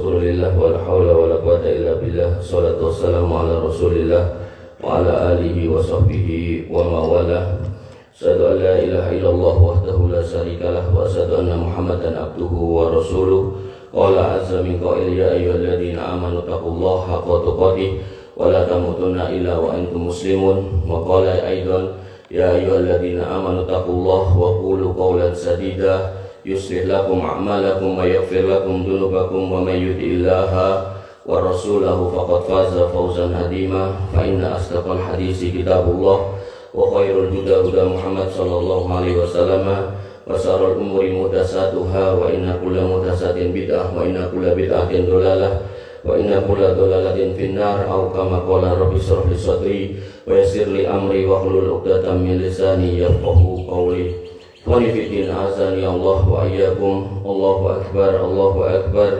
syukurillah wa la hawla wa la quwata illa billah. Salatu wassalamu ala rasulillah wa ala alihi wa sahbihi wa mawalah. Asyhadu an la ilaha illallah wahdahu la syarikalah wa asyhadu anna Muhammadan abduhu wa rasuluh. Qala azza min qail ya ayyuhalladzina amanu taqullaha haqqa tuqatih wa la tamutunna illa wa antum muslimun. Wa qala aidan ya ayyuhalladzina amanu taqullaha wa qulu qawlan sadida yuslih lakum a'malakum wa yaghfir lakum dhunubakum wa may yuti'illaha wa rasulahu faqad faza fawzan adima. Fa inna asdaqal hadisi kitabullah wa khairul huda huda Muhammad sallallahu alaihi wasallam wa syarrul umuri muhdatsatuha wa inna kulla muhdatsatin bid'ah wa inna kulla bid'atin dhalalah wa inna kulla dhalalatin finnar. Aw kama qala rabbi shrah li sadri wa yassir li amri wa hlul 'uqdatam min lisani yafqahu qawli. Wa nifidin azani Allah wa iyyakum. Allahu akbar, Allahu akbar,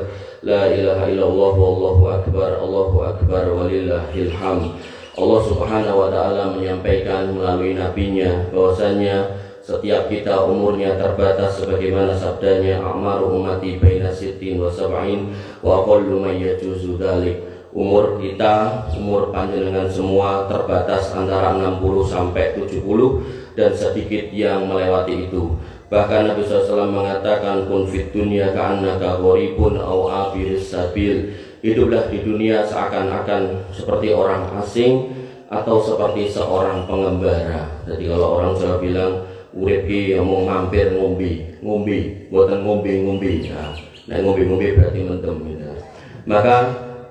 la ilaha illallah, wallahu akbar, Allahu akbar, walillahil hamd. Allah subhanahu wa ta'ala menyampaikan melalui nabinya bahwasanya setiap kita umurnya terbatas sebagaimana sabdanya a'maru ummati baina sittin wa sab'in wa aqallu man yajuzu dzalik. Umur kita, umur panjenengan semua terbatas antara 60 sampai 70 dan sedikit yang melewati itu. Bahkan Nabi SAW mengatakan kun fit dunya ka'annaka gharibun aw abiris sabil. Hiduplah di dunia seakan-akan seperti orang asing atau seperti seorang pengembara. Jadi kalau orang Jawa bilang urip ki mau mampir ngombe, buatan ngombe. Nah, ngombe berarti mentem gitu. Maka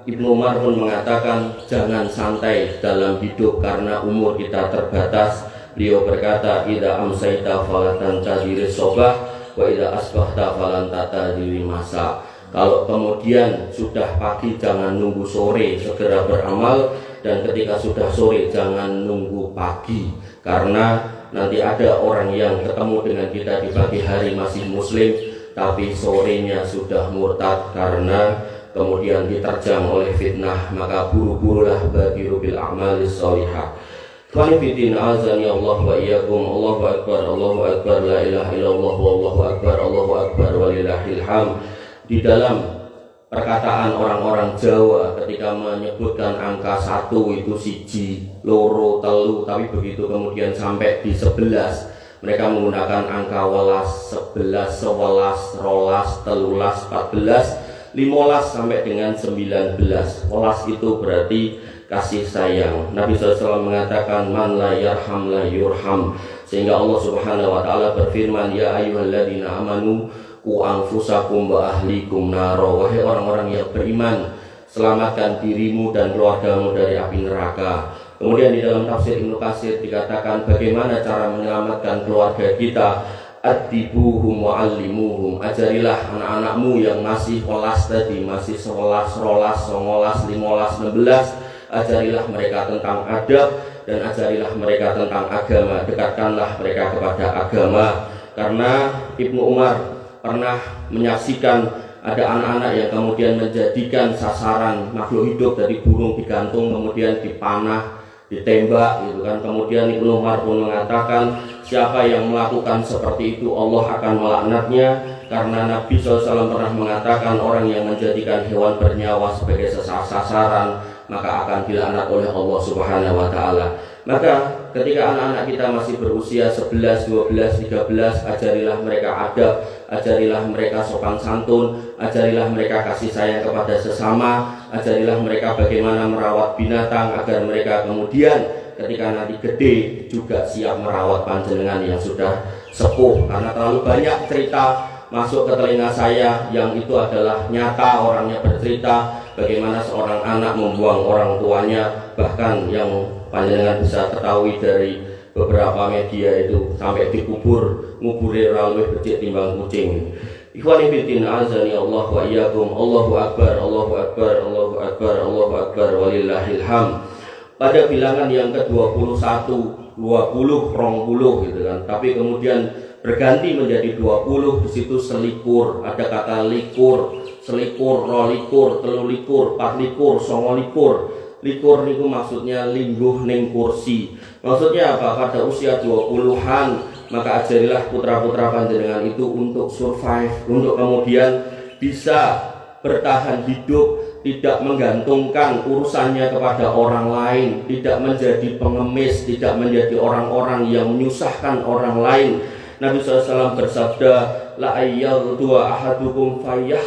Ibnu Umar pun mengatakan jangan santai dalam hidup karena umur kita terbatas. Beliau berkata, idza amsayta falatan tadiris sobah wa idza asbahta falan tatadiri masa. Kalau kemudian sudah pagi jangan nunggu sore, segera beramal, dan ketika sudah sore jangan nunggu pagi, karena nanti ada orang yang ketemu dengan kita di pagi hari masih muslim tapi sorenya sudah murtad karena kemudian diterjang oleh fitnah. Maka buru-burulah badiru bil a'malis sholihah. Qanifitin azani Allah wa iyyakum. Allahu akbar, Allahu akbar, la ilaha illallah, wallahu akbar, Allahu akbar, walillahil hamd. Di dalam perkataan orang-orang Jawa ketika menyebutkan angka 1 itu siji, loro, telu, tapi begitu kemudian sampai di 11 mereka menggunakan angka welas, 11, 11, rolas, telulas, 14, 15 sampai dengan 19. Welas itu berarti kasih sayang. Nabi SAW mengatakan man la yarham la yurham, sehingga Allah Subhanahu wa taala berfirman ya ayyuhalladzina amanu qu anfusakum wa ahlikum naro. Wahai orang-orang yang beriman, selamatkan dirimu dan keluargamu dari api neraka. Kemudian di dalam tafsir Ibnu Katsir dikatakan bagaimana cara menyelamatkan keluarga kita. Adibuhum wa allimuhum, ajarilah anak-anakmu yang masih welas tadi, masih 11, rolas, 19, 16, ajarilah mereka tentang adab dan ajarilah mereka tentang agama. Dekatkanlah mereka kepada agama. Karena Ibnu Umar pernah menyaksikan ada anak-anak yang kemudian menjadikan sasaran makhluk hidup dari burung digantung kemudian dipanah, ditembak gitu kan. Kemudian Ibnu Umar pun mengatakan siapa yang melakukan seperti itu Allah akan melaknatnya, karena Nabi SAW pernah mengatakan orang yang menjadikan hewan bernyawa sebagai sasaran maka akan dilaknat oleh Allah Subhanahu wa taala. Maka ketika anak-anak kita masih berusia 11, 12, 13, ajarilah mereka adab, ajarilah mereka sopan santun, ajarilah mereka kasih sayang kepada sesama, ajarilah mereka bagaimana merawat binatang agar mereka kemudian ketika nanti gede juga siap merawat panjenengan yang sudah sepuh. Karena terlalu banyak cerita masuk ke telinga saya yang itu adalah nyata, orangnya bercerita bagaimana seorang anak membuang orang tuanya, bahkan yang panjenengan bisa ketahui dari beberapa media itu sampai dikubur, nguburi raluh becik timbang kucing. Ikhwani fillah azani Allah wa iyyakum. Allahu akbar, Allahu akbar, Allahu akbar, Allahu akbar, walillahil hamd. Pada bilangan yang ke-21, 20, 20 gitu kan. Tapi kemudian berganti menjadi 20, di situ selikur, ada kata likur, selikur, rolikur, telulikur, patlikur, songolikur. Likur niku maksudnya lingguh ning kursi. Maksudnya apa? Pada usia 20-an maka ajarilah putra-putra panjenengan itu untuk survive, untuk kemudian bisa bertahan hidup, tidak menggantungkan urusannya kepada orang lain, tidak menjadi pengemis, tidak menjadi orang-orang yang menyusahkan orang lain. Nabi SAW bersabda, la ayyadhu ahadukum fayah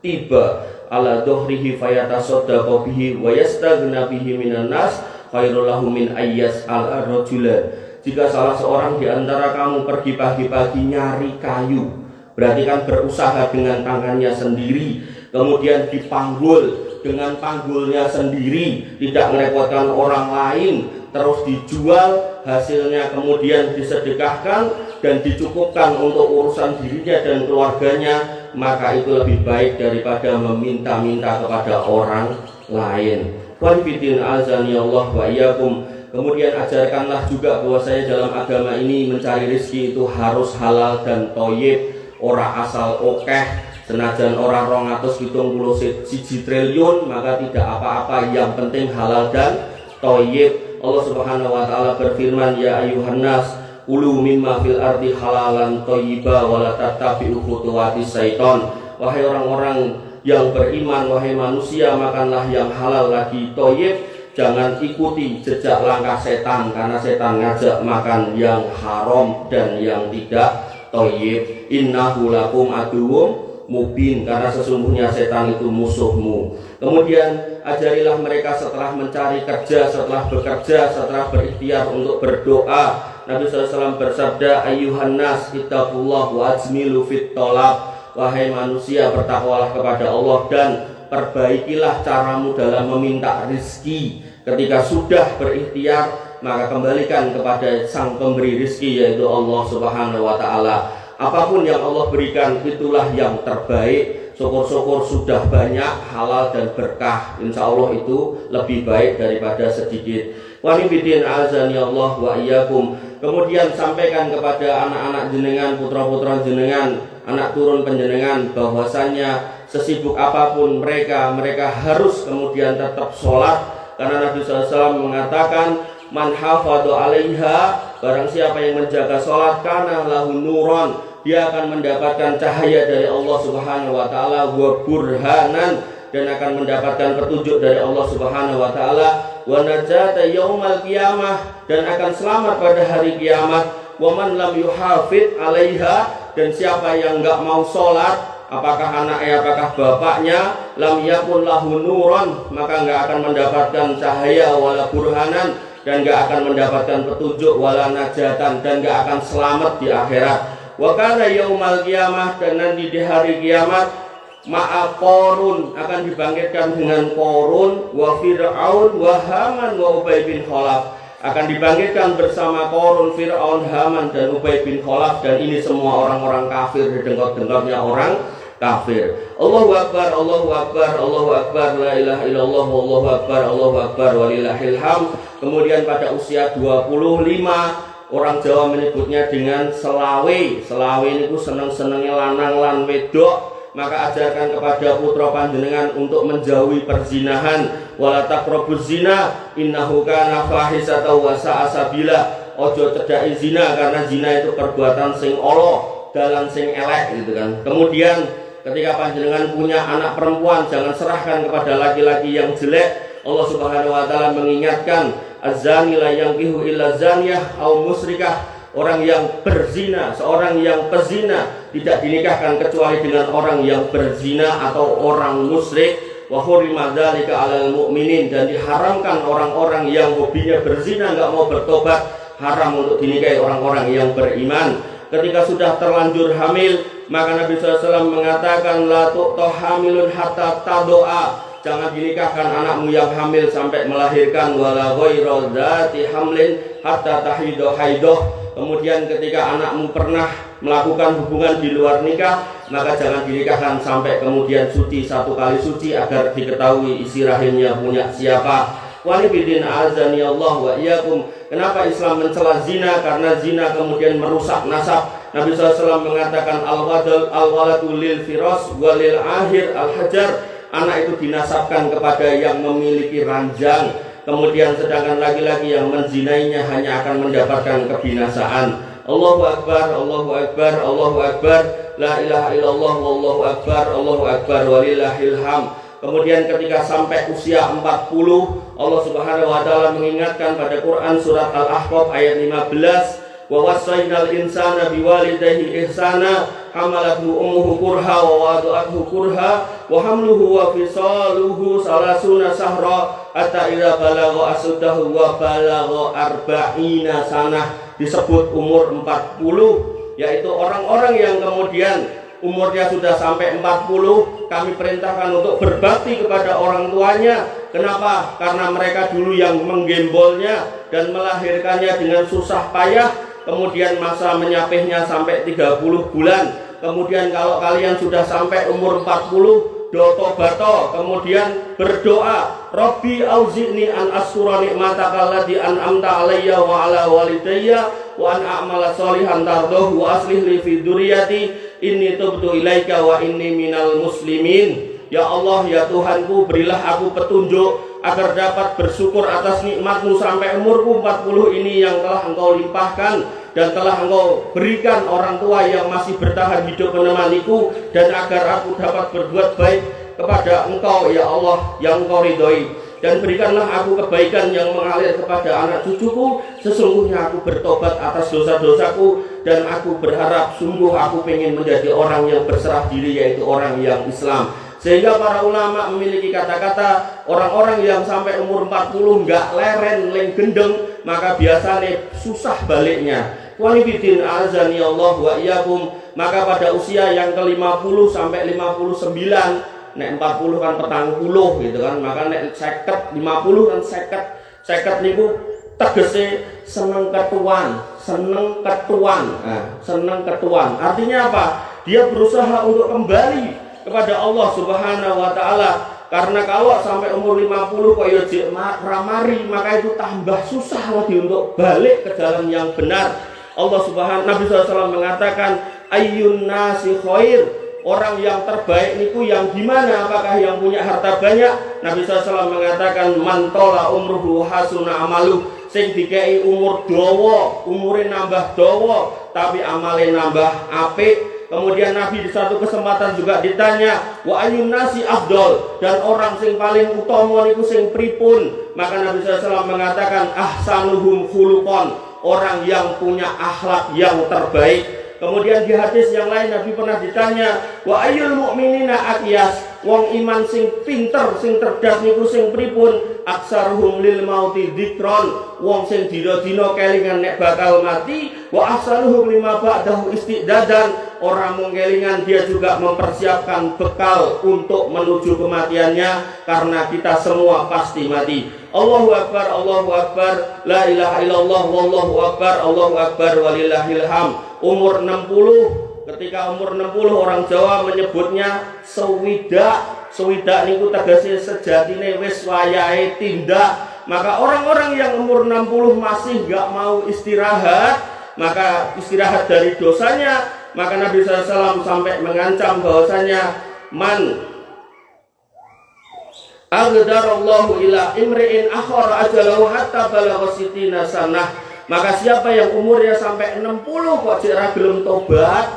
tiba ala dohrihi fayatasaddaqu bihi wa yastaghna bihi minan nas khairul lahu min ayyas al rajula. Jika salah seorang di antara kamu pergi pagi-pagi nyari kayu, berarti kan berusaha dengan tangannya sendiri, kemudian dipanggul dengan panggulnya sendiri, tidak merepotkan orang lain, terus dijual, hasilnya kemudian disedekahkan dan dicukupkan untuk urusan dirinya dan keluarganya, maka itu lebih baik daripada meminta-minta kepada orang lain. Qanfitin azani Allah wa iyyakum. Kemudian ajarkanlah juga bahwasanya dalam agama ini mencari rezeki itu harus halal dan thayyib, ora asal okeh. Senajan orang 271 triliun maka tidak apa-apa, yang penting halal dan thayyib. Allah Subhanahu wa taala berfirman, ya ayuhan nas kulu mimma fil ardi halalan thayyiba wa la tattabi'u khutuwatis syaiton. Wahai orang-orang yang beriman, wahai manusia, makanlah yang halal lagi thayyib, jangan ikuti jejak langkah setan, karena setan ngajak makan yang haram dan yang tidak thayyib. Innahu lakum aduwwum mubin, karena sesungguhnya setan itu musuhmu. Kemudian ajarilah mereka setelah mencari kerja, setelah bekerja, setelah berikhtiar untuk berdoa. Nabi SAW bersabda, ayyuhan nas ittaqullah wa ajmilu fit thalab. Wahai manusia, bertakwalah kepada Allah dan perbaikilah caramu dalam meminta rezeki. Ketika sudah berikhtiar, maka kembalikan kepada sang pemberi rezeki, yaitu Allah Subhanahu wa taala. Apapun yang Allah berikan itulah yang terbaik. Syukur-syukur sudah banyak, halal dan berkah, insya Allah itu lebih baik daripada sedikit. Wanifidin azani Allah wa iyyakum. Kemudian sampaikan kepada anak-anak jenengan, putra-putra jenengan, anak turun penjenengan, bahwasannya sesibuk apapun mereka harus kemudian tetap sholat. Karena Nabi SAW mengatakan, man hafadhu alaiha, barang siapa yang menjaga sholat, kana lahu nuron, dia akan mendapatkan cahaya dari Allah Subhanahu wa taala, wa burhanan, dan akan mendapatkan petunjuk dari Allah Subhanahu wa taala, wa najata yaumal qiyamah, dan akan selamat pada hari kiamat. Wa man lam yuhafid alaiha, dan siapa yang enggak mau sholat, apakah anaknya, apakah bapaknya, lam yakun lahu nuron, maka enggak akan mendapatkan cahaya, wala burhanan, dan enggak akan mendapatkan petunjuk, wala najatan, dan enggak akan selamat di akhirat. Wa kana yaumal qiyamah, dan nanti di hari kiamat, ma'a Qarun, akan dibangkitkan dengan Qarun, wa Fir'aun, wa Haman, wa Ubay bin Khalaf, akan dibangkitkan bersama Qarun, Fir'aun, Haman, dan Ubay bin Khalaf, dan ini semua orang-orang kafir, didengkot-dengkotnya orang kafir. Allahu Akbar, Allahu Akbar, Allahu Akbar, la ilaha illallah, Allahu Akbar, Allahu Akbar, walillahil hamd. Kemudian pada usia 25, orang Jawa menyebutnya dengan selawe. Selawe itu seneng-senengnya lanang lan wedok. Maka ajarkan kepada putra panjenengan untuk menjauhi perzinahan. Wala taqrabuz zina innahu kana fahisatan wa sa'a sabila. Ojo cedhaki zina, karena zina itu perbuatan sing ala, dalan sing elek gitu kan. Kemudian ketika panjenengan punya anak perempuan, jangan serahkan kepada laki-laki yang jelek. Allah Subhanahu wa taala mengingatkan, az-zani la yankihu illa zaniyah aw musyrikah. Orang yang berzina, seorang yang pezina tidak dinikahkan kecuali dengan orang yang berzina atau orang musyrik. Wa hurima dzalika 'alal mu'minin, dan diharamkan orang-orang yang hobinya berzina, enggak mau bertobat, haram untuk dinikahi orang-orang yang beriman. Ketika sudah terlanjur hamil, maka Nabi SAW mengatakan, la tu'ta hamilun hatta tadoa, jangan dinikahkan anakmu yang hamil sampai melahirkan, wala ghairu dzati hamlin hatta tahidu haidoh. Kemudian ketika anakmu pernah melakukan hubungan di luar nikah, maka jangan dinikahkan sampai kemudian suci, 1 kali suci, agar diketahui isi rahimnya punya siapa. Walibidin azani Allah wa iyyakum. Kenapa Islam mencela zina? Karena zina kemudian merusak nasab. Nabi SAW mengatakan, al-waladu lil firas walil ahir al-hajar. Anak itu dinasabkan kepada yang memiliki ranjang. Kemudian sedangkan laki-laki yang menzinainya hanya akan mendapatkan kebinasaan. Allahu Akbar, Allahu Akbar, Allahu Akbar. la ilaha illallah wallahu akbar walillahil hamd. Kemudian ketika sampai usia 40, Allah Subhanahu wa taala mengingatkan pada Quran surat Al-Ahqaf ayat 15, wa wasainal insana biwalidayhi ihsana hamalathu ummuhu kurha wa wada'athu kurha wa hamluhu wa fisaluhu salasuna sahra hatta idza balagha asuddahu wa balagha arba'ina sanah. Disebut umur 40, yaitu orang-orang yang kemudian umurnya sudah sampai 40, kami perintahkan untuk berbakti kepada orang tuanya. Kenapa? Karena mereka dulu yang menggembolnya dan melahirkannya dengan susah payah. Kemudian masa menyapihnya sampai 30 bulan. Kemudian kalau kalian sudah sampai umur 40, dotobato, kemudian berdoa, Rabbi auzi'ni an askura ni'mataka allati an'amta alayya wa ala walidayya wa an a'mala sholihan tardahu wa aslih li fi dzurriyyati inni tubtu ilaika wa inni minal muslimin. Ya Allah, ya Tuhanku, berilah aku petunjuk agar dapat bersyukur atas nikmat-Mu sampai umurku 40 ini yang telah Engkau limpahkan dan telah Engkau berikan orang tua yang masih bertahan hidup menemaniku, dan agar aku dapat berbuat baik kepada Engkau ya Allah yang Engkau ridhoi, dan berikanlah aku kebaikan yang mengalir kepada anak cucuku. Sesungguhnya aku bertobat atas dosa-dosaku dan aku berharap sungguh aku ingin menjadi orang yang berserah diri, yaitu orang yang Islam. Sehingga para ulama memiliki kata-kata orang-orang yang sampai umur 40 nggak leren, leng gendeng, maka biasanya susah baliknya. Walifidin azani Allah wa iyyakum. Maka pada usia yang ke-50 sampai 59, nek 40 kan 40 gitu kan, maka nek 50 kan 50 niku tegese seneng ketuan. Nah, seneng ketuan. Artinya apa? Dia berusaha untuk kembali kepada Allah Subhanahu wa taala. Karena kalau sampai umur 50 kok ya jek ramari, maka itu tambah susah lagi untuk balik ke jalan yang benar. Allah Subhanahu Nabi SAW mengatakan ayyun nasi khair, orang yang terbaik niku yang gimana? Apakah yang punya harta banyak? Nabi SAW mengatakan man tola umruhu hasuna amalu, sing dikei umur dawa, umure nambah dawa tapi amale nambah apik. Kemudian Nabi di satu kesempatan juga ditanya wa ayyun nasi afdol, dan orang sing paling utama niku sing pripun? Maka Nabi SAW mengatakan ahsanuhum khuluqan, orang yang punya akhlak yang terbaik. Kemudian di hadis yang lain Nabi pernah ditanya wa ayyul mu'minina aqyas, wong iman sing pinter, sing cerdas niku sing pripun? Aksaruhum lil mauti dzikron, wong sing dina-dina kelingan nek bakal mati. Wa ahsanuhum lima ba'dahu istidadan, orang mengkelingan dia juga mempersiapkan bekal untuk menuju kematiannya, karena kita semua pasti mati. Allahu akbar, la ilaha illallah wallahu akbar walillahil hamd. Umur 60, ketika umur 60 orang Jawa menyebutnya sewidak. Sewidak niku tegese sejatine wis wayahe tindak. Maka orang-orang yang umur 60 masih enggak mau istirahat, maka istirahat dari dosanya, maka Nabi SAW sampai mengancam bahwasanya man agdarallahu ila imri'in akhara ajalahu hatta balagha sitina sanah. Maka siapa yang umurnya sampai 60 kok jek ora gelem tobat,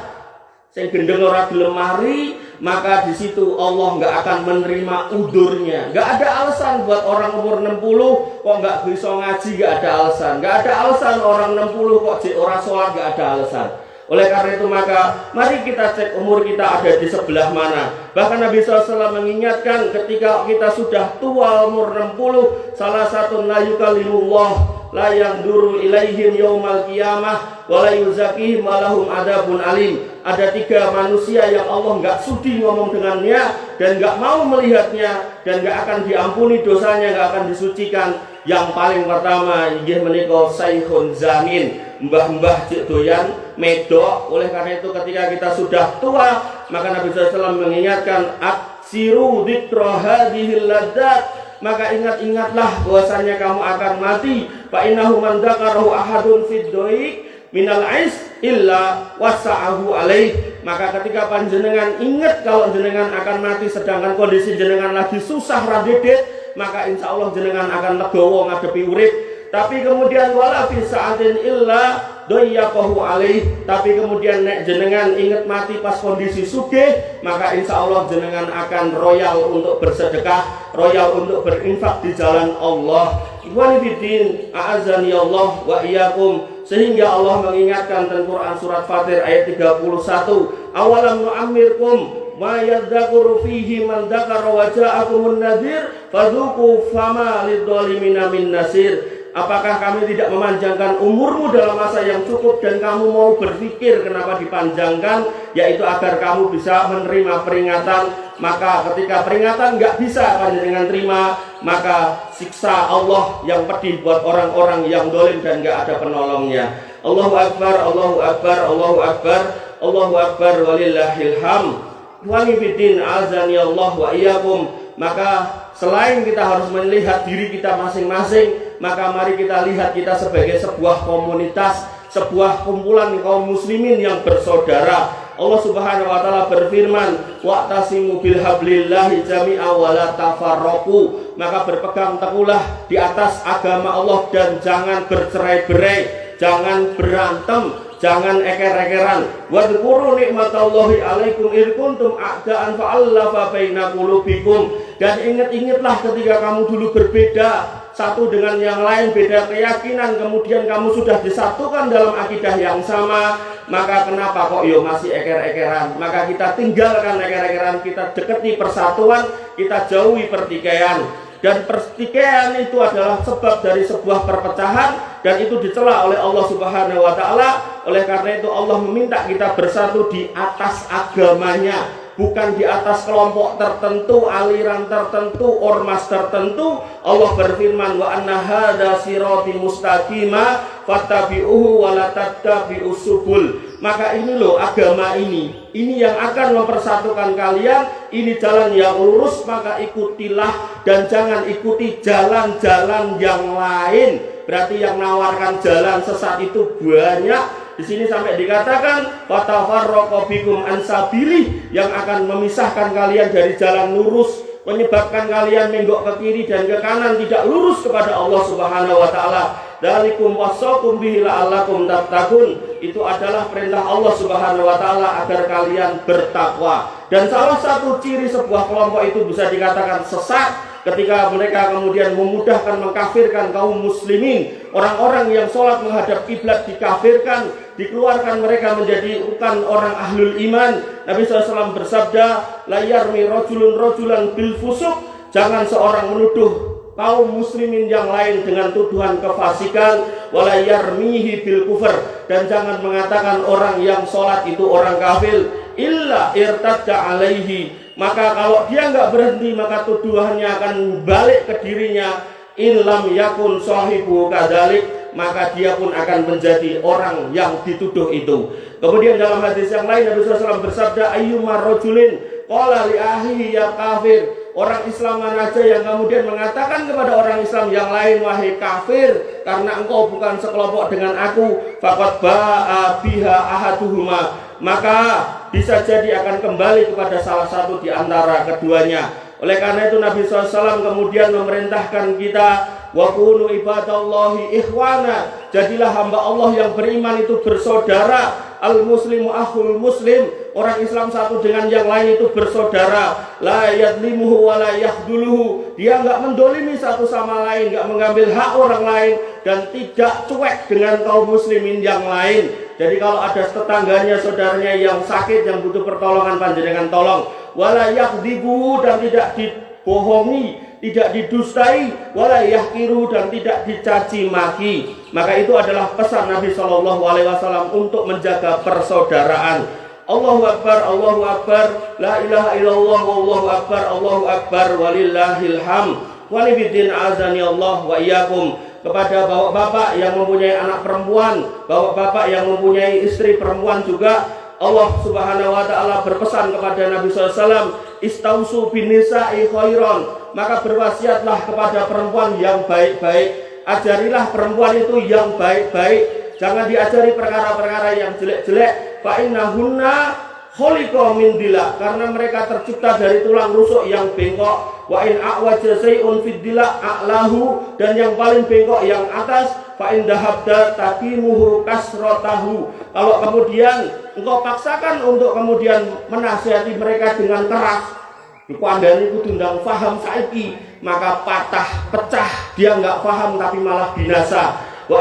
sing gendeng ora gelem mari, maka di situ Allah nggak akan menerima udurnya. Nggak ada alasan buat orang umur 60 kok nggak bisa ngaji, nggak ada alasan. Nggak ada alasan orang 60 kok jek ora sholat, nggak ada alasan. Oleh karena itu maka mari kita cek umur kita ada di sebelah mana. Bahkan Nabi SAW mengingatkan ketika kita sudah tua umur 60, salah satu la yukallimullah la yanduru ilaihim yaumal qiyamah wa la yuzakihim wa lahum adabun alim. Ada 3 manusia yang Allah nggak sudi ngomong dengannya dan nggak mau melihatnya dan nggak akan diampuni dosanya, nggak akan disucikan. Yang paling pertama inggih menika saikhun zanin, mbah-mbah cek doyan medok. Oleh karena itu ketika kita sudah tua, maka Nabi SAW mengingatkan aksiru dzikra hadhil ladzat, maka ingat-ingatlah bahwasanya kamu akan mati. Fa innahu man dzakarahu ahadun fid dhaik minal ais illa wasa'ahu alaih. Maka ketika panjenengan ingat kalau jenengan akan mati sedangkan kondisi jenengan lagi susah radedet, maka insya Allah jenengan akan legowo ngadepi urip. Tapi kemudian wala fi sa'atin illa doyaqahu alaih, tapi kemudian nek jenengan inget mati pas kondisi sugih, maka insya Allah jenengan akan royal untuk bersedekah, royal untuk berinfak di jalan Allah. Ikhwani fiddin, a'azani Allah wa iyyakum. Sehingga Allah mengingatkan dalam Quran surat Fatir ayat 31, awalam nu'ammirkum ma yadzakuru fihi man dzakara wa ja'akumun nadhir fadzuqu fama lidzalimina min nasir. Apakah kami tidak memanjangkan umurmu dalam masa yang cukup dan kamu mau berpikir kenapa dipanjangkan, yaitu agar kamu bisa menerima peringatan. Maka ketika peringatan nggak bisa panjenengan terima, maka siksa Allah yang pedih buat orang-orang yang dolim dan nggak ada penolongnya. Allahu Akbar, Allahu Akbar, Allahu Akbar, Allahu Akbar, walillahil hamd. Wani fiddin, azani Allah wa iyyakum. Maka selain kita harus melihat diri kita masing-masing, maka mari kita lihat kita sebagai sebuah komunitas, sebuah kumpulan kaum muslimin yang bersaudara. Allah Subhanahu wa taala berfirman, wa'tasimu bilhablillahi jami'a wa la tafarraqu. Maka berpegang teguhlah di atas agama Allah dan jangan bercerai-berai, jangan berantem, jangan eker-ekeran. Wadhkuru nikmatallahi alaikum id kuntum a'da'an fa'allafa baina qulubikum. Dan ingat-ingatlah ketika kamu dulu berbeda satu dengan yang lain, beda keyakinan, kemudian kamu sudah disatukan dalam akidah yang sama. Maka kenapa kok masih eker-ekeran? Maka kita tinggalkan eker-ekeran, kita deketi persatuan, kita jauhi pertikaian. Dan pertikaian itu adalah sebab dari sebuah perpecahan, dan itu dicela oleh Allah Subhanahu wa taala. Oleh karena itu Allah meminta kita bersatu di atas agamanya, bukan di atas kelompok tertentu, aliran tertentu, ormas tertentu. Allah berfirman, wa anna hadza sirati mustaqima fattabi'uhu wa la tattabi'us subul. Maka ini loh agama ini yang akan mempersatukan kalian, ini jalan yang lurus, maka ikutilah dan jangan ikuti jalan-jalan yang lain. Berarti yang menawarkan jalan sesat itu banyak. Di sini sampai dikatakan fatafarraqu bikum an sabilih, yang akan memisahkan kalian dari jalan lurus, menyebabkan kalian menggok ke kiri dan ke kanan, tidak lurus kepada Allah Subhanahu wa taala. Dzalikum wasaqum bihi la'allakum tattaqun. Itu adalah perintah Allah Subhanahu wa taala agar kalian bertakwa. Dan salah satu ciri sebuah kelompok itu bisa dikatakan sesat ketika mereka kemudian memudahkan mengkafirkan kaum muslimin. Orang-orang yang sholat menghadap kiblat dikafirkan, dikeluarkan mereka menjadi bukan orang ahlul iman. Nabi SAW bersabda, la yarmi rojulan bil fusuk. Jangan seorang menuduh kaum muslimin yang lain dengan tuduhan kefasikan, wala yarmihi bil kufur, dan jangan mengatakan orang yang sholat itu orang kafir, illa irtadda alaihi. Maka kalau dia nggak berhenti, maka tuduhannya akan balik ke dirinya. In lam yakun sahibu kadzalik, maka dia pun akan menjadi orang yang dituduh itu. Kemudian dalam hadis yang lain Nabi SAW bersabda, ayyuma rajulin qala li akhihi ya kafir. Orang Islam mana aja yang kemudian mengatakan kepada orang Islam yang lain, wahai kafir, karena engkau bukan sekelompok dengan aku, faqad ba'a biha ahaduhuma, maka bisa jadi akan kembali kepada salah satu di antara keduanya. Oleh karena itu Nabi SAW kemudian memerintahkan kita, wa kunu ibadallahi ikhwana, jadilah hamba Allah yang beriman itu bersaudara. Al muslimu akhul muslim, orang Islam satu dengan yang lain itu bersaudara. La yadlimuhu wa la yakhduluhu, dia enggak mendolimi satu sama lain, enggak mengambil hak orang lain, dan tidak cuek dengan kaum muslimin yang lain. Jadi kalau ada tetangganya, saudaranya yang sakit, yang butuh pertolongan, panjenengan tolong. Wala yakhdibuhu, dan tidak dibohongi, tidak didustai, wala yahkiru, dan tidak dicaci maki. Maka itu adalah pesan Nabi SAW untuk menjaga persaudaraan. Allahu Akbar, Allahu Akbar, la ilaha illallah, wallahu akbar, Allahu Akbar, walillahil hamd. Walibidin azani Allah wa iyyakum. Kepada bapak-bapak yang mempunyai anak perempuan, bapak-bapak yang mempunyai istri perempuan juga, Allah Subhanahu wa taala berpesan kepada Nabi SAW, istausu bin nisa'i khairan, maka berwasiatlah kepada perempuan yang baik-baik. Ajarilah perempuan itu yang baik-baik, jangan diajari perkara-perkara yang jelek-jelek. Fa innahunna khuliqa min dila, karena mereka tercipta dari tulang rusuk yang bengkok. Wa in a'waja shay'un fid dila a'lahu, dan yang paling bengkok yang atas. Fa in dahabda taqimuhu kasratahu, kalau kemudian engkau paksakan untuk kemudian menasihati mereka dengan keras, iku andane kudu ndang paham saiki, maka patah pecah, dia enggak paham tapi malah binasa. Wa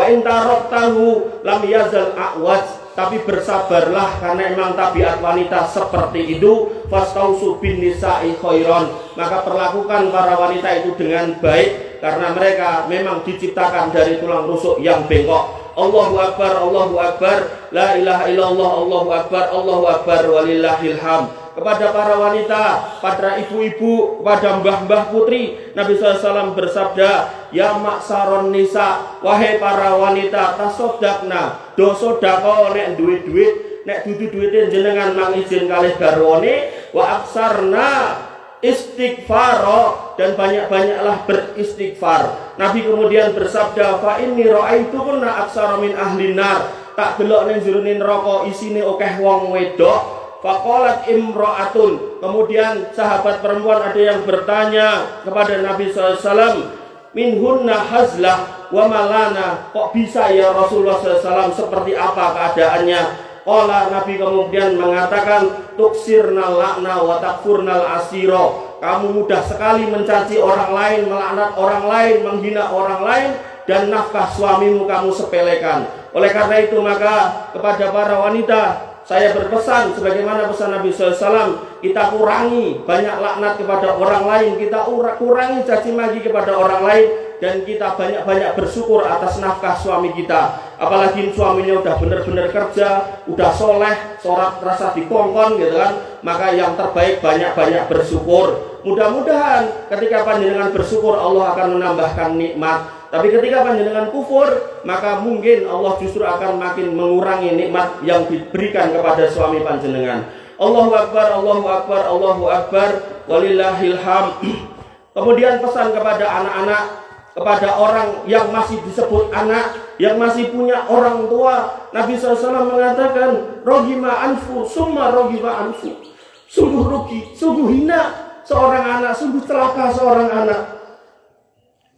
in taraktahu lam yazal a'waj, tapi bersabarlah karena memang tabiat wanita seperti itu. Fastausu bin nisa'i khairon, maka perlakukan para wanita itu dengan baik karena mereka memang diciptakan dari tulang rusuk yang bengkok. Allahu akbar, Allahu akbar, la ilaha illallah, Allahu akbar, walillahil hamd. Kepada para wanita, pada ibu-ibu, kepada mbah-mbah putri, Nabi SAW bersabda, ya maksaron nisa, wahai para wanita, tasodakna, dosodako nek duit-duit, nek duit-duitin jenengan mang izin kalih garwane, wa aksarna istighfaro, dan banyak-banyaklah beristighfar. Nabi kemudian bersabda, fa inni ra'aitukunna aksara min ahlin nar, tak delok ning jero neraka isine akeh wong wedok. Faqalat imra'atun, kemudian sahabat perempuan ada yang bertanya kepada Nabi SAW, minhunna hazlah wa malana, kok bisa ya Rasulullah SAW, seperti apa keadaannya? Qala, Nabi kemudian mengatakan, tuksirnal lakna wa takfurnal asiro, kamu mudah sekali mencaci orang lain, melaknat orang lain, menghina orang lain, dan nafkah suamimu kamu sepelekan. Oleh karena itu maka kepada para wanita saya berpesan, sebagaimana pesan Nabi SAW, kita kurangi banyak laknat kepada orang lain, kita kurangi caci maki kepada orang lain, dan kita banyak-banyak bersyukur atas nafkah suami kita. Apalagi suaminya udah benar-benar kerja, udah soleh, sholat rasa dikongkon gitu kan, maka yang terbaik banyak-banyak bersyukur. Mudah-mudahan ketika panjenengan bersyukur Allah akan menambahkan nikmat. Tapi ketika panjenengan kufur, maka mungkin Allah justru akan makin mengurangi nikmat yang diberikan kepada suami panjenengan. Allahu akbar, Allahu akbar, Allahu akbar, walillahil hamd. Kemudian pesan kepada anak-anak, kepada orang yang masih disebut anak, yang masih punya orang tua, Nabi SAW mengatakan, rohima anfu, summa rohima anfu. Sungguh rugi, sungguh hina seorang anak, sungguh celaka seorang anak.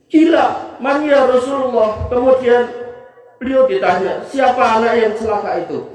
Gila, man ya Rasulullah. Kemudian beliau ditanya, siapa anak yang celaka itu?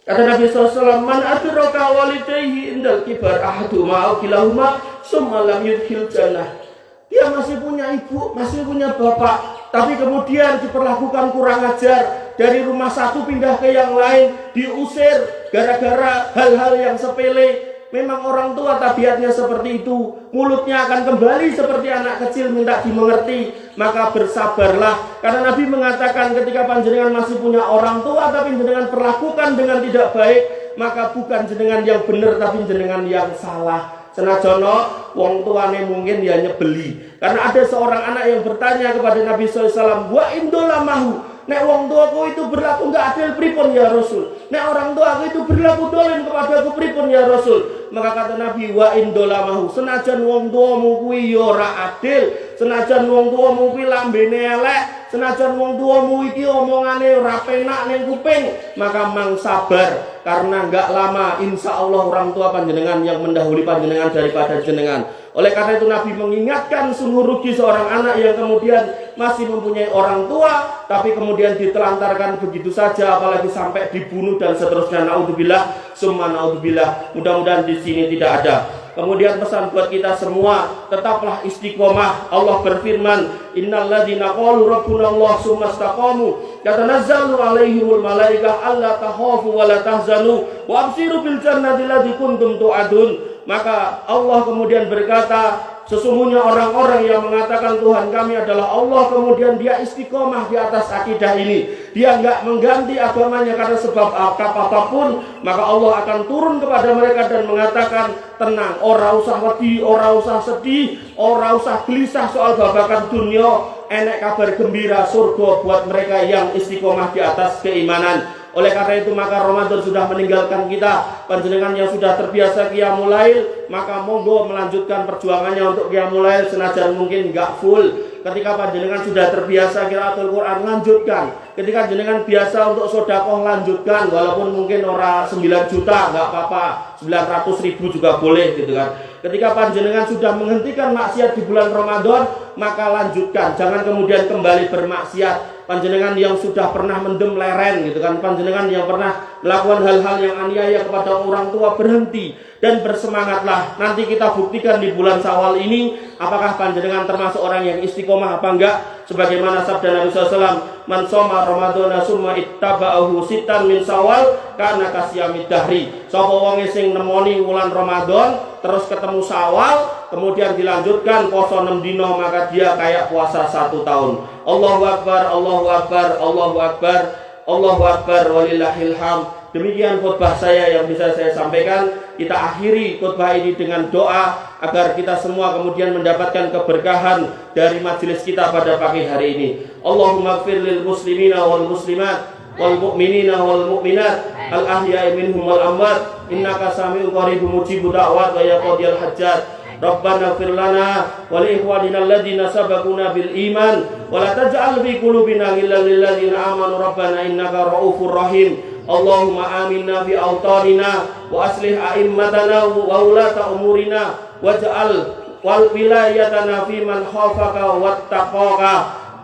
Kata Nabi SAW, man adraka walidayhi indal kibar ahaduma au kilahuma summa lam yudkhil jannah. Dia masih punya ibu, masih punya bapak, tapi kemudian diperlakukan kurang ajar, dari rumah satu pindah ke yang lain, diusir gara-gara hal-hal yang sepele. Memang orang tua tabiatnya seperti itu, mulutnya akan kembali seperti anak kecil minta dimengerti. Maka bersabarlah, karena Nabi mengatakan ketika panjenengan masih punya orang tua tapi jenengan perlakukan dengan tidak baik, maka bukan jenengan yang benar tapi jenengan yang salah. Senajono wong tuane mungkin ya nyebeli. Karena ada seorang anak yang bertanya kepada Nabi SAW, wa indolamahu, nek wong tuaku itu berlaku enggak adil pripun ya Rasul? Nek orang tuaku itu berlaku dolim kepadaku pripun ya Rasul? Maka kata Nabi, wa indolamahu, senajan wong tuamu kuwi ya ora adil, senajan wong tuamu kuwi lambene elek, senajan wong tuamu iki omongane ora penak ning kuping, maka mang sabar, karena enggak lama insya Allah orang tua panjenengan yang mendahului panjenengan daripada jenengan. Oleh karena itu Nabi mengingatkan sungguh rugi seorang anak yang kemudian masih mempunyai orang tua tapi kemudian ditelantarkan begitu saja, apalagi sampai dibunuh dan seterusnya. Naudzubillah, summa naudzubillah. Mudah-mudahan di sini tidak ada. Kemudian pesan buat kita semua, tetaplah istiqomah. Allah berfirman, innalladzina qalu rabbunallah tsumma istaqamu yatanazzalu alaihimul malaikah alla takhafu wa la tahzanu wa abshiru bil jannati allati kuntum tu'adun. Maka Allah kemudian berkata, sesungguhnya orang-orang yang mengatakan Tuhan kami adalah Allah, kemudian dia istiqomah di atas akidah ini, dia enggak mengganti agamanya karena sebab apapun, maka Allah akan turun kepada mereka dan mengatakan, tenang, ora usah wedi, ora usah sedih, ora usah gelisah soal babakan dunia, enek kabar gembira surga buat mereka yang istiqomah di atas keimanan. Oleh karena itu maka Ramadan sudah meninggalkan kita. Panjenengan yang sudah terbiasa qiyamul lail, maka monggo melanjutkan perjuangannya untuk qiyamul lail, senajan mungkin enggak full. Ketika panjenengan sudah terbiasa qiraatul Quran, lanjutkan. Ketika jenengan biasa untuk sedekah, lanjutkan. Walaupun mungkin ora 9 juta, nggak apa-apa, 900.000 juga boleh gitu kan. Ketika panjenengan sudah menghentikan maksiat di bulan Ramadan, maka lanjutkan. Jangan kemudian kembali bermaksiat. Panjenengan yang sudah pernah mendem leren gitu kan, panjenengan yang pernah melakukan hal-hal yang aniaya kepada orang tua, berhenti dan bersemangatlah. Nanti kita buktikan di bulan Syawal ini apakah panjenengan termasuk orang yang istiqomah apa enggak. Sebagaimana sabda Nabi SAW, man shoma ramadhana summa ittaba'ahu sitan min Syawal kana kasiyamid dahri. Sapa wong sing nemoni wulan Ramadan terus ketemu Syawal, kemudian dilanjutkan poso 6 dino, maka dia kayak puasa 1 tahun. Allahu Akbar, Allahu Akbar, Allahu Akbar, Allahu Akbar, walillahil hamd. Demikian khutbah saya yang bisa saya sampaikan. Kita akhiri khutbah ini dengan doa agar kita semua kemudian mendapatkan keberkahan dari majelis kita pada pagi hari ini. Allahumma ighfir lil muslimina wal muslimat wal mu'minina wal mu'minat al ahya'i minhum wal amwat innaka sami'un qaribun mujibud da'wat wa ya qadiyal hajjat. Rabbana ighfir lana wa li ikhwanina alladhina sabaquna bil iman wa la taj'al fi qulubina ghillan lil ladzina amanu rabbana innaka ra'ufur rahim. Allahumma aminna fi awtanina wa aslih a'immatana wa ulata umurina waj'al wal wilayatana fi man khafaka wattaqaka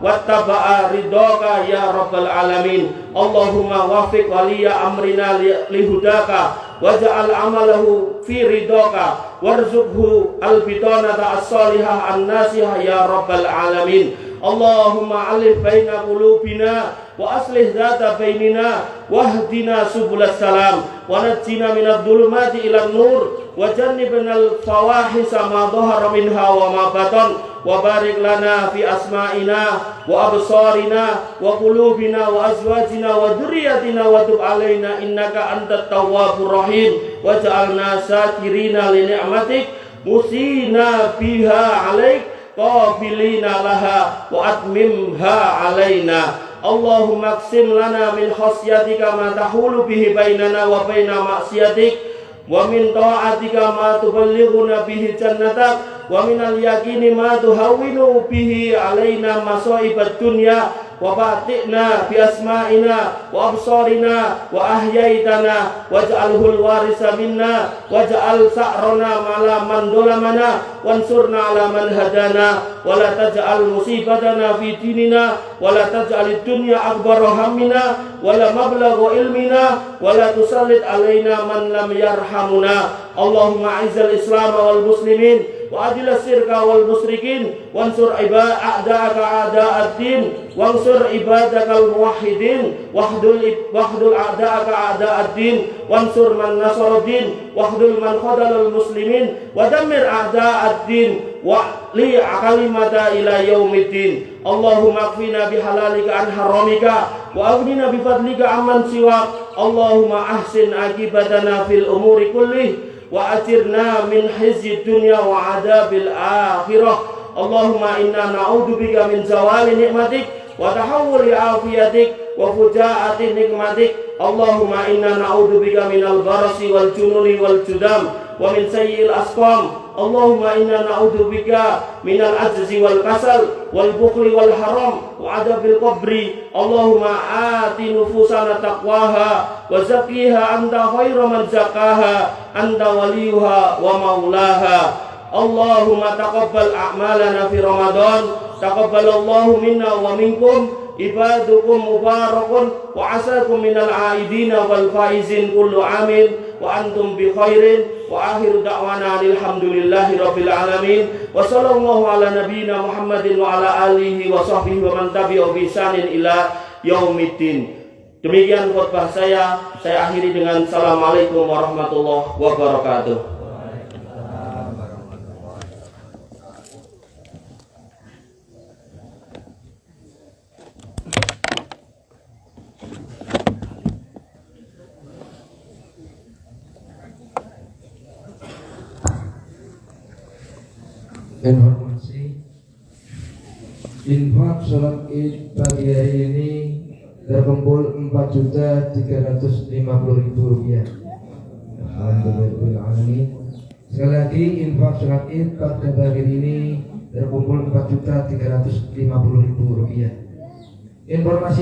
wattaba'a ridhaka ya rabbal alamin. Allahumma wafiq waliya amrina lihudaka waj'al amalahu fi ridhaka warzuqhu al-bitanata as-salihah an-nasihah ya rabbal alamin. Allahumma alif baina qulubina wa aslih dzata bainina wahdina subulas salam wa najjina minadh dhulumati ilan nur wa jannibnal fawahisa ma dhahara minha wa ma batan wa barik lana fi asma'ina wa absarina wa qulubina wa azwajina wa dzurriyyatina wa tub alaina innaka antat tawwabur rahim waj'alna syakirina li ni'matik musina biha alaik qabilina laha wa atmimha alaina. Allahumma aqsim lana min khasyatika ma tahulu bihi bainana wa baina ma'siyatik wa min ta'atika ma tuballighuna bihi jannatak wa min al-yaqini ma tuhawwinu bihi alaina masaibat dunya wa ba'ti'na bi asma'ina wa absarina wa ahyaitana waj'alhul warisa minna waj'al sa'rana mala man dolamana wansurna ala man hadana wa la taj'al musibatana fi dinina wa la taj'alid dunya akbara hammina wa la mablagha ilmina wa la tusallit alaina man lam yarhamuna. Allahumma a'izzal islam wal muslimin wa adil syirka wal musyrikin wansur a'da'aka a'da'ad-din wansur ibadakal muwahhidin wahdul a'da'aka a'da'ad-din wansur man nasara-din wahdul man khadalal muslimin wa dammir a'da'ad-din wa li kalimata ila yaumiddin. Allahumma qfina bihalalika an haramika wa aghnina bifadlika amman siwak. Allahumma ahsin akibatana fil umuri kullih wa atirna min khizyi dunya wa adabil akhirah. Allahumma inna na'udzubika min zawali ni'matik wa tahawuli afiyatik wa fujaati nikmatik. Allahumma inna na'udzubika minal barasi wal jununi wal judam wa min sayyi'il asqam. Allahumma inna na'udzubika minal ajzi wal kasal wal bukhli wal haram wa adabil qabri. Allahumma ati nufusana taqwaha wa zakkiha anta khairu man zakkaha anta waliyuha wa maulaha. Allahumma taqabbal a'malana fi Ramadan taqabbalallahu minna wa minkum ibadukum mubarakun wa asakum minal aidina wal faizin kullu amin wa antum bi khairin wa akhiru da'wana alhamdulillahi rabbil alamin wa sallallahu ala nabiyyina Muhammadin wa ala alihi wa sahbihi wa man tabi'ahu bi ihsanin ila yaumiddin. Demikian khutbah saya akhiri dengan assalamualaikum warahmatullahi wabarakatuh. Informasi infak sholat id pagi hari ini terkumpul 4.350.000 rupiah. Alhamdulillah. Sekali lagi infak sholat id pada pagi hari ini terkumpul 4.350.000 rupiah. Informasi